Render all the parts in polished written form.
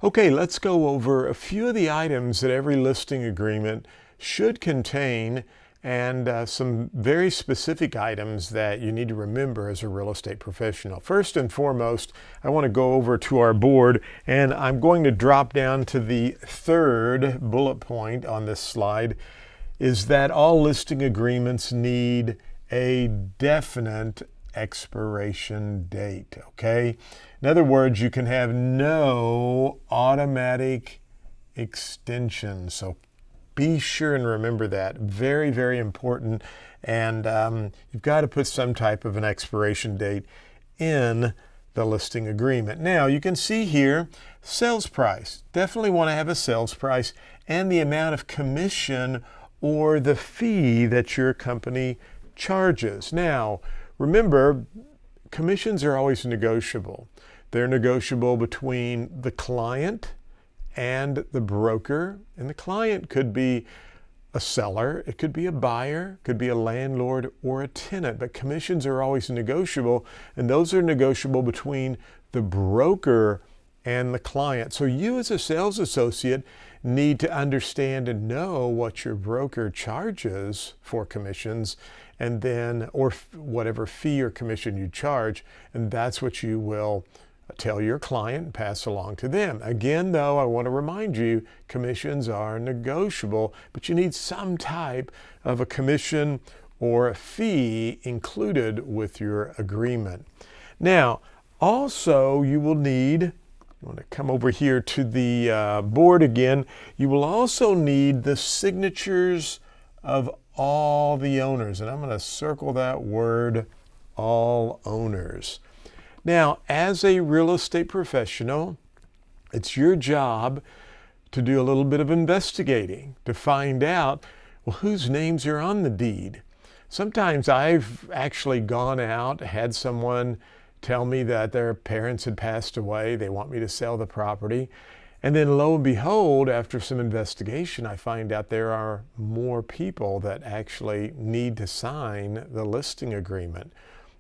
Okay, let's go over a few of the items that every listing agreement should contain and some very specific items that you need to remember as a real estate professional. First and foremost, I want to go over to our board and I'm going to drop down to the third bullet point on this slide, is that all listing agreements need a definite expiration date, okay? In other words, you can have no automatic extension. So be sure and remember that. Very, very important. And you've got to put some type of an expiration date in the listing agreement. Now, you can see here, sales price. Definitely want to have a sales price and the amount of commission or the fee that your company charges. Now, remember, commissions are always negotiable. They're negotiable between the client and the broker, and the client could be a seller, it could be a buyer, it could be a landlord or a tenant, but commissions are always negotiable, and those are negotiable between the broker and the client. So you as a sales associate need to understand and know what your broker charges for commissions, and then, or whatever fee or commission you charge, and that's what you will tell your client and pass along to them. Again, though, I want to remind you, commissions are negotiable, but you need some type of a commission or a fee included with your agreement. Now, also, you will need, I want to come over here to the board again, you will also need the signatures of all the owners, and I'm going to circle that word, all owners. Now, as a real estate professional, it's your job to do a little bit of investigating to find out, well, whose names are on the deed. Sometimes I've actually gone out, had someone tell me that their parents had passed away, they want me to sell the property, and then lo and behold, after some investigation, I find out there are more people that actually need to sign the listing agreement.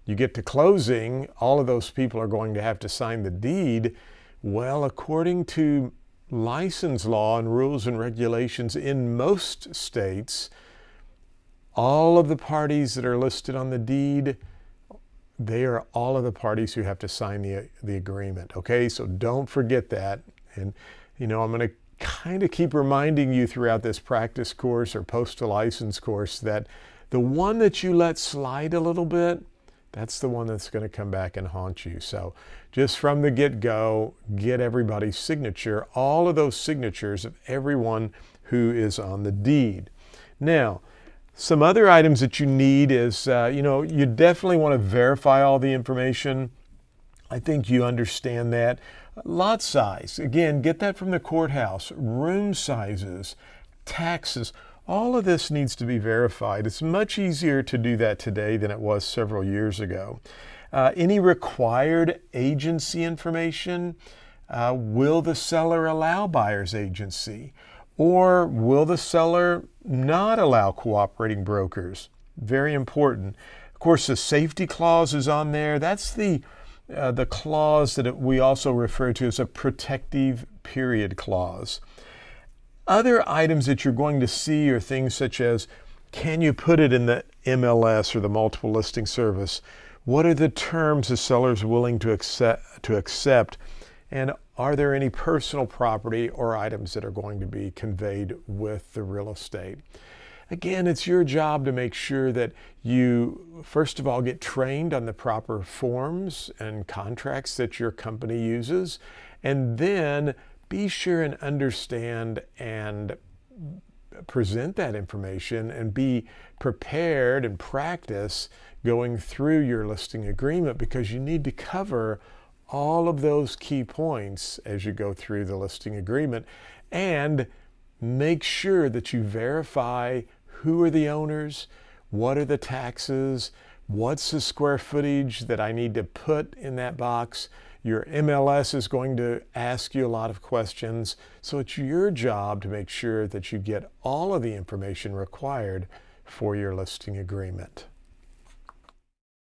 You get to closing, all of those people are going to have to sign the deed. Well, according to license law and rules and regulations in most states, all of the parties that are listed on the deed, they are all of the parties who have to sign the agreement. Okay, so don't forget that. And I'm going to kind of keep reminding you throughout this practice course or post a license course that the one that you let slide a little bit, that's the one that's going to come back and haunt you. So just from the get-go, get everybody's signature, all of those signatures of everyone who is on the deed. Now, some other items that you need is, you definitely want to verify all the information. I think you understand that. Lot size, again, get that from the courthouse. Room sizes, taxes, all of this needs to be verified. It's much easier to do that today than it was several years ago. Any required agency information, will the seller allow buyer's agency? Or will the seller not allow cooperating brokers? Very important. Of course, the safety clause is on there. That's the clause that we also refer to as a protective period clause. Other items that you're going to see are things such as, can you put it in the MLS or the multiple listing service? What are the terms the seller is willing to accept? And are there any personal property or items that are going to be conveyed with the real estate? Again, it's your job to make sure that you, first of all, get trained on the proper forms and contracts that your company uses, and then be sure and understand and present that information and be prepared and practice going through your listing agreement, because you need to cover all of those key points as you go through the listing agreement, and make sure that you verify who are the owners, what are the taxes, what's the square footage that I need to put in that box. Your MLS is going to ask you a lot of questions, so it's your job to make sure that you get all of the information required for your listing agreement.